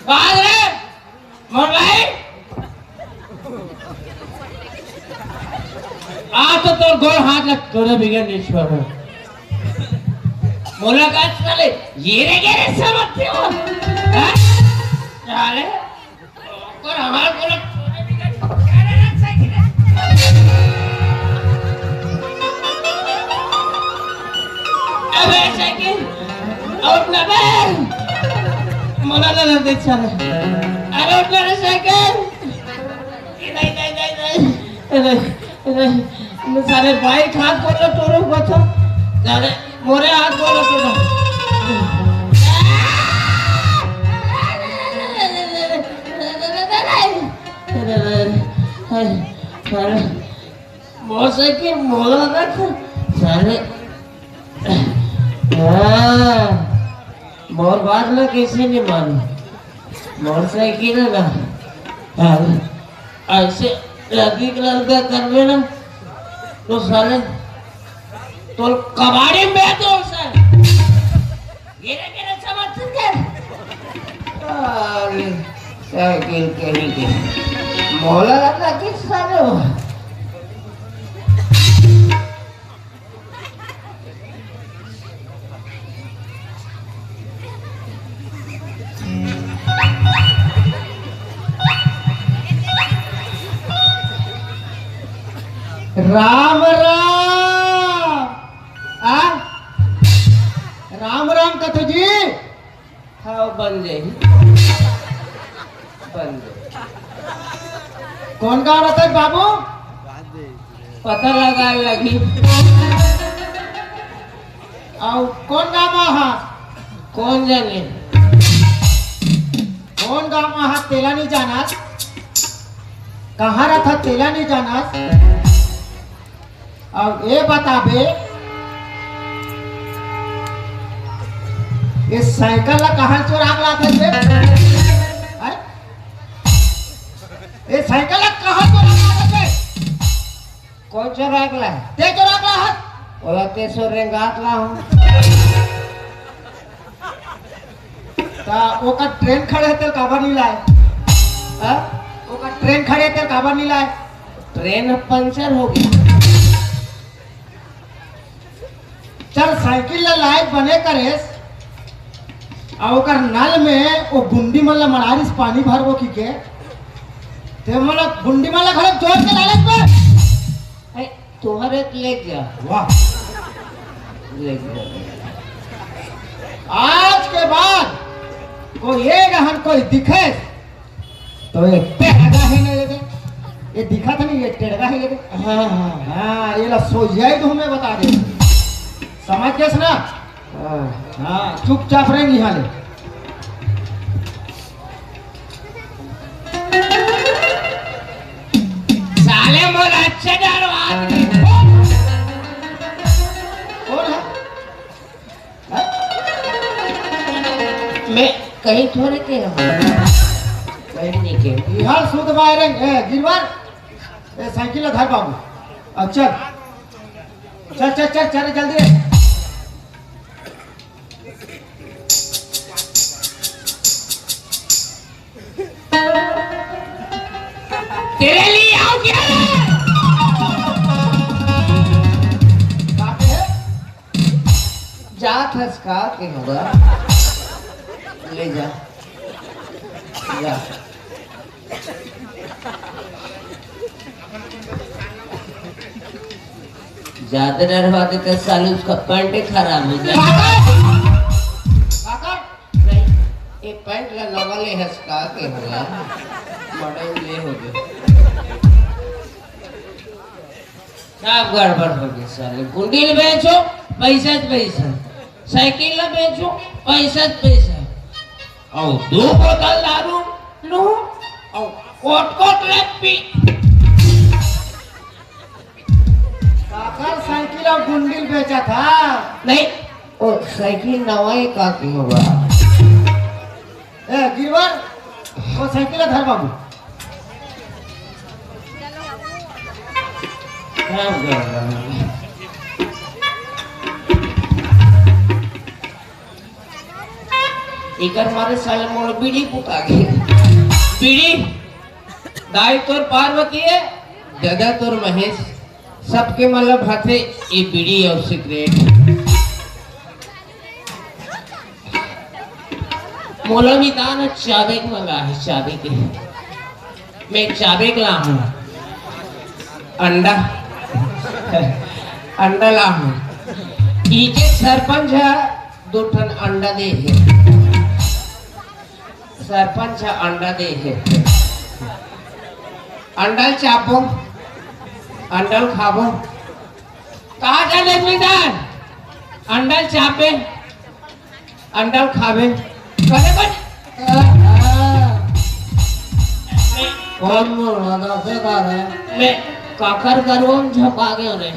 बाहर है मोर भाई आ तो तोर गोड़ हाथ लग तोरे बिगड़ नहीं छोड़ मुलाकात साले ये रे समझते हो हैं साले और हमारे बोला तोरे बिगड़ क्या रे रख साइकिल अबे साइकिल आउट ना बे मोला ना दे चले अरे उठ रे साइकिल नहीं सारे बाइक हाथ बोलो तोरो बचा सारे मोरे हाथ बोलो तोरो सारे मोटरसाइकिल मोला रख सारे मोर बात ना कैसे नहीं मानो मोटरसाइकिल है ना ऐसे लगी कलर का करवे ना तो साले तो कबाड़ी में तो सर गिरे गिरे समझ के अरे साइकिल कहीं के मौला लगा किस साले हो राम राम आ राम राम कथो जी हाँ बन जाए कौन गा रहा था बाबू पता लगा लगी और कौन गा महा कौन जाने कौन गा महा तेला नहीं जाना कहाँ रहा था तेला नहीं जाना अब ये बता बे ये साइकिल ला कहाँ चुरा ला थे ये साइकिल ला कहाँ चुरा ला थे कौन चुरा ला ते चुरा ला है ओला ते सो रेंगात ला हूँ ता ओका ट्रेन खड़े थे काबर नहीं लाए हाँ ओका ट्रेन खड़े थे काबर नहीं लाए ट्रेन पंचर हो गई चल साइकिल ला लाइट बने करेस और नल में वो बुंदी मतलब मरारिस पानी भर वो की के ते मतलब बुंदी मतलब खड़े जोर के लालच पे तुम्हारे ले जा वाह ले जा आज के बाद कोई ये गहन कोई दिखे तो ये टेढ़ा ही नहीं लगे ये दिखा था नहीं ये टेढ़ा ही लगे हाँ हाँ हाँ ये ला सो जाए तो हमें बता दे समझ कैस ना हाँ चुपचाप रहेंगी हाले साले मोर अच्छे डरवा कौन है मैं कहीं थोड़े के कहीं नहीं के बिहार शुद्ध बाहर गिरवार साइकिल धर बाबू अब चल चल चल चल जल्दी तेरे लिए आओ क्या जा खसका के होगा ले जा जा ज्यादा डरवा देते साले उसका पैंट खराब हो जाए ये पैंट ला नवले हंसका के होला मॉडल ले हो गए सब गड़बड़ हो गई साले गुंडील बेचो पैसा साइकिल ला बेचो पैसा और 2 बोतल दारू लो और कोट ले पी काकर साइकिल और गुंडील बेचा था नहीं ओ साइकिल नवाई का की होगा गिरवर वो साइकिल धर बाबू इकर मारे साले मोर बीड़ी पुका गई बीड़ी दाई तोर पार्वती है दादा तोर महेश सबके मतलब हाथे ये बीड़ी और सिगरेट मौलवी दान चाबे मंगा है चाबे के मैं चाबे ला हूँ अंडा अंडा ला हूँ इके सरपंच है 2 टन अंडा दे है सरपंच अंडा दे है अंडल चापो अंडल खाबो कहा जाने मैदान अंडल चापे अंडल खावे करे बन कौन मोरा से का है मैं काकर गरुम झपा गए रे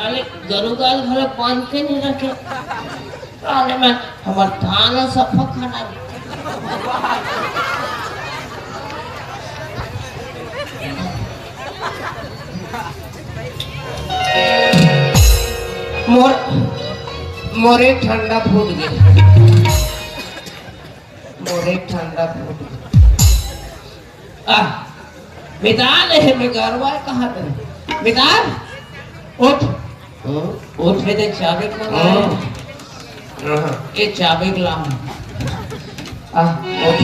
अरे गरु गाल घरे बांध के नहीं रखे अरे मैं हमर धान सफा खाना मोरे ठंडा फूट गया मोरे ठंडा फूट गया मिताल है मैं गरवा कहाँ पे मिताल उठ उठ है देख चाबी का ये चाबी ला उठ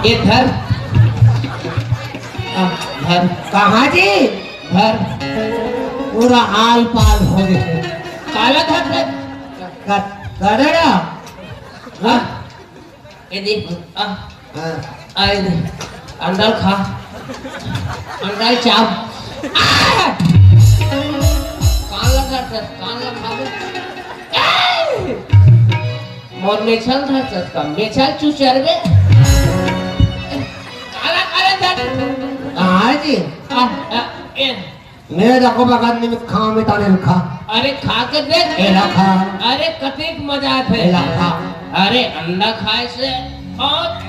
ये धर धर कहाँ जी धर पूरा आल पाल हो गए काला धर गड़ड़ा ये देख आए अंडल खा अंडल चाप कान लगा कान लगा मोर मेछल था का मेछल चुचर गए काला काला धर हाँ जी मेरे देखो बगल में खा में ताने रखा अरे खा के देख ए रखा अरे कतेक मजा थे ए रखा अरे अंडा खाए से और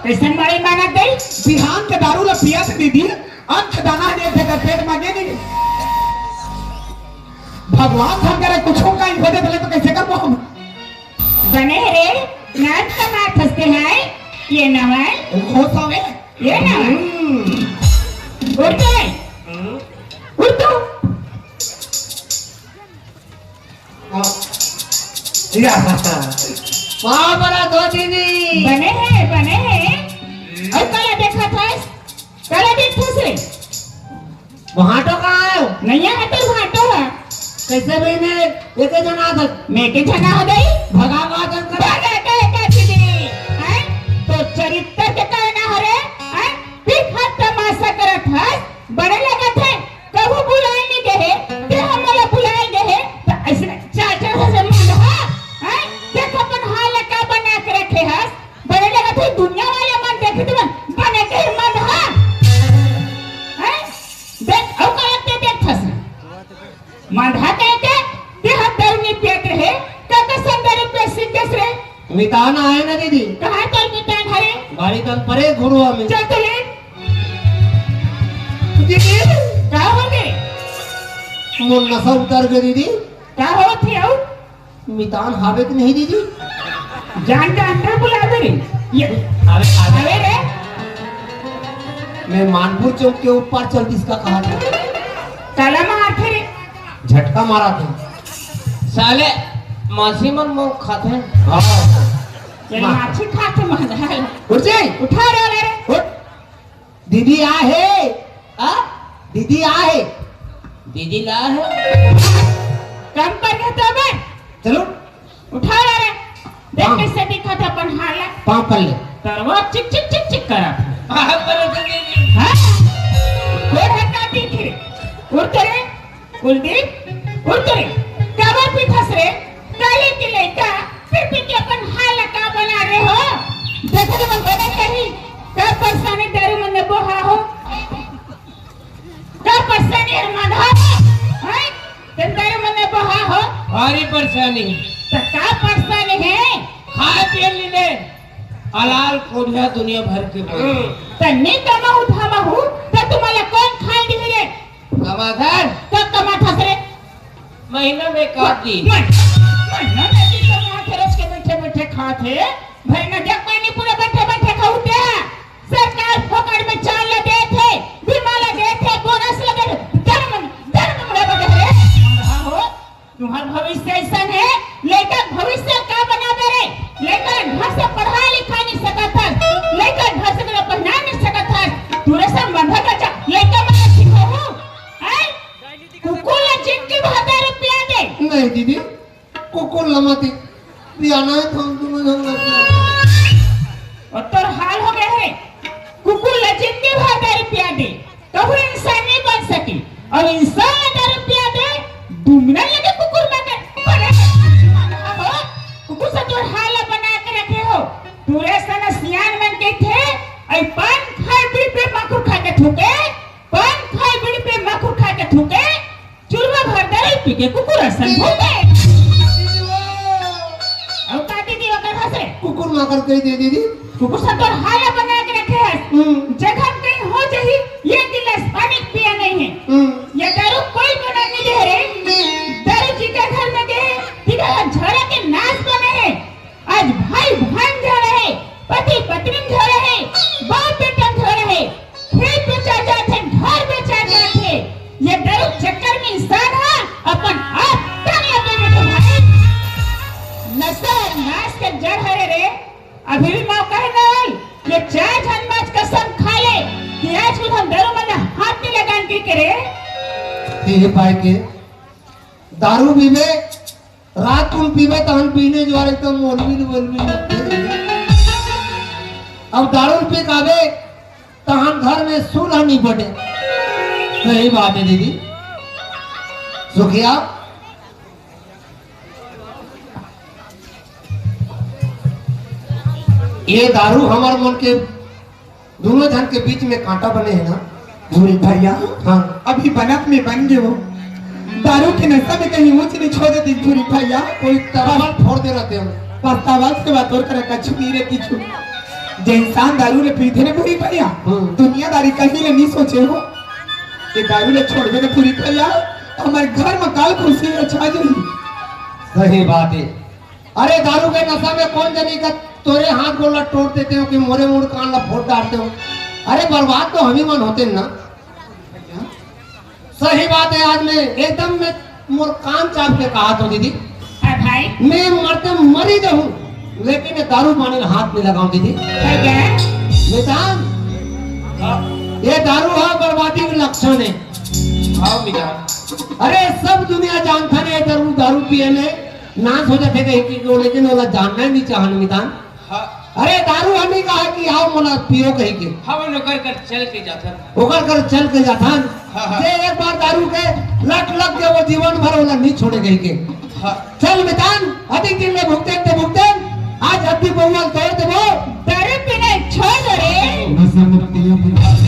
कैसे मारे माना दे बिहान के दारू ला पिया से दीदी अंत दाना दे थे पेट मांगे नहीं भगवान हम करे कुछ का ही होदे पहले तो कैसे कर हम बने रे नाच का नाच हंसते हैं ये नवल हो सवे ये नवल उठ गए उठ तो या वहां बड़ा दो दीदी बने हैं और कल देखा था कल देखा से वहां तो कहां है नहीं है तो वहां तो है कैसे बहने एक जना था मैं के जना हो गई भगा वादन कर भगा के दीदी हैं तो चरित्र के कहना हरे हैं फिर हाथ तमाशा करत है बड़े लगा थे कबू बुलाए नहीं गए ते हमला बुलाए गए तो ऐसे चाचा से मुंडा हैं देख अपन हाल का बना के रखे है बड़े लगा थे दुनिया वाले मन देखे तो बने के मन है हैं देख औ कहते देख फस मंधा कहते ते हतरनी पेट रहे का संदर पे सिद्धस रे मितान आए ना दीदी कहां पर मितान हरे गाड़ी तन परे घुरो हमें चल तो ले दीदी क्या हो गए मोर नशा उतर गई दीदी क्या हो थी आओ मितान हावे कि नहीं दीदी जान का अंदर बुला दे रे ये अरे रे मैं मानपुर चौक के ऊपर चल इसका कहा था ताला मार थे रे झटका मारा था साले मासी मन मुंह खाते हैं हाँ ये माछी खाते मंधा उठ जाए उठा रे उठ दीदी आ है आ दीदी आ है दीदी ला है काम कर घेतो बे चलो उठा रे देख हाँ। कैसे दिखा था अपन हाला पाँव कर ले तरवा चिक चिक चिक चिक करा हाँ, बरस दीदी। हाँ कोई हटा दी थी उड़ते रे कुलदीप उड़ते रे काबर पीठस रे काले की लड़का फिर भी के अपन हाला का बना रहे हो देखो तो मन बना कहीं का परेशानी दारू मन ने बोहा हो का परेशानी है माधा है दारू मन ने बोहा हो भारी परेशानी तो का परेशानी है खाए पिए लीने अलाल कोढ़िया दुनिया भर के बोल तन्नी कमाऊ धामाऊ तो तुम्हाला कोण खाई दी रे कमाधर कब कमाता रे महीना में काटी महीना में की कमाते रोज के बैठे बैठे खाते भाई ना जग पानी पूरे बैठे बैठे खाते सरकार फोकट में चाल लगे थे बीमा लगे थे बोनस लगे धर्म बड़े बड़े रे हो तुम्हारा भविष्य ऐसा है लेकर भविष्य का बना दे रे लेकर घर से पढ़ा लिखा नहीं सकता था लेकर घर से मेरा पढ़ना नहीं सकता था तूने संबंध का चा लेकर मैं सीखो हूँ कुकुल जिनकी 1000 रुपया दे नहीं दीदी कुकुर लमाती पियाना है तो हम तुम्हें झंगा और तोर हाल हो गया है कुकुल जिनकी 1000 रुपया दे तो वो इंसान नहीं बन सकी और इंसान 1000 रुपया दे दुमना लगे कुकुर बने कुकुर से तोर हाल बना के रखे हो पूरे सन सियान बन के थे आई पान खाए बीड़ी पे मकुर खा के थूके पान खाए बीड़ी पे मकुर खा के थूके चूरमा भर दे पी के कुकुर असन भूखे और का दीदी ओकर हंसे कुकुर माकर कही दे दीदी कुकुर से तोर हाल बना के रखे है जगह कहीं हो जाही ये गिलास पानी पिया नहीं है ये दारू कोई बना नहीं दे रे दारू जी के घर में गए तिगड़ा झोरा के नाच बने हैं आज भाई भान झो रहे पति पत्नी झो रहे बाप बेटा झो रहे खेत बेचा जाते घर बेचा जाते ये दारू चक्कर में इंसान है अपन आप ताने अपने में भाई नशा नाच के जड़ हरे रे अभी भी मौका है ना ये चार जन्माज कसम खा ले कि आज खुद हम दारू में हाथ नहीं लगान की करे ये पाए के दारू पीवे रात तुम पीवे तो हम पीने जो एकदम मोलवी अब दारू पी कावे तो हम घर में सुलह नहीं पड़े सही बात है दीदी सुखिया ये दारू हमारे मन के दोनों जन के बीच में कांटा बने हैं ना भूरी भैया हाँ अभी बनत में बन गए हो दारू के नशा में कहीं ऊंच नहीं छोड़ देती भूरी भैया कोई तरह फोड़ दे रहते हो पछतावा से बात और करे कछु नहीं रहती छु जे इंसान दारू ले पीते ने भूरी भैया दुनियादारी कहीं ले नहीं सोचे हो ये दारू ले छोड़ दे भूरी भैया हमारे घर में काल खुशी में छा जाई सही बात है अरे दारू के नशा में कौन जनी का तोरे हाथ गोला तोड़ देते हो कि मोरे मुड़ कान ला फोड़ डालते हो अरे बर्बाद तो हम ही मन होते ना सही बात है आज मैं एकदम में मोर कान चाप के कहा तो दीदी भाई मैं मरते मरी जाऊं लेकिन ये दारू पानी में हाथ नहीं लगाऊं दीदी मितान ये दारू है बर्बादी के लक्षण है हाँ मिजान अरे सब दुनिया जानता है दारू पिए में नाश हो जाते कहीं लेकिन वाला जानना नहीं चाहन मितान हाँ अरे दारू हमें कहा कि आओ मोला पियो कहीं के हम नौकर कर चल के जाता ओकर कर चल के जाथन हाँ। जे एक बार दारू के लग के वो जीवन भर वाला नहीं छोड़े गई के हाँ चल मितान अधिक दिन में भुगते आज अभी बहुआल तोड़ देबो दारू पीने छोड़ दे रे नशा मुक्ति